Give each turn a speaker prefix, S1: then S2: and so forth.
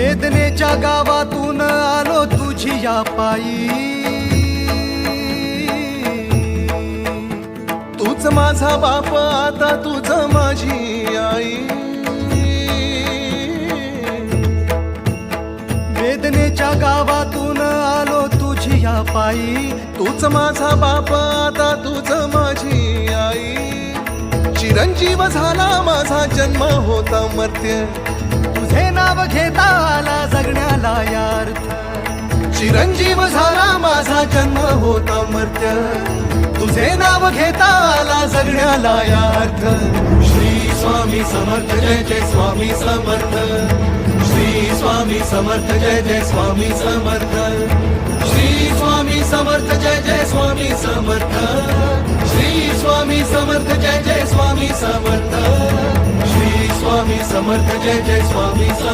S1: वेदनेच्या गावातून आलो तुझी या पायी,
S2: तूच माझा बाप आता तुझ माझी आई,
S1: वेदनेच्या गावातून आलो तुझी या पायी,
S2: तूच माझा बाप आता तुझ माझी आई. चिरंजीव झाला माझा जन्म होता मर्त्य,
S1: तुझे नाव घेता आला जगण्याला यार्थ.
S2: चिरंजीव झाला माझा जन्म होता मर्त्य,
S1: तुझे नाव घेता आला जगण्याला यार्थ.
S2: श्री स्वामी समर्थ जय जय स्वामी समर्थ, श्री स्वामी समर्थ जय जय स्वामी समर्थ, श्री स्वामी समर्थ जय जय स्वामी समर्थ, श्री स्वामी समर्थ जय जय स्वामी समर्थ, श्री स्वामी समर्थ जय जय स्वामी समर्थ.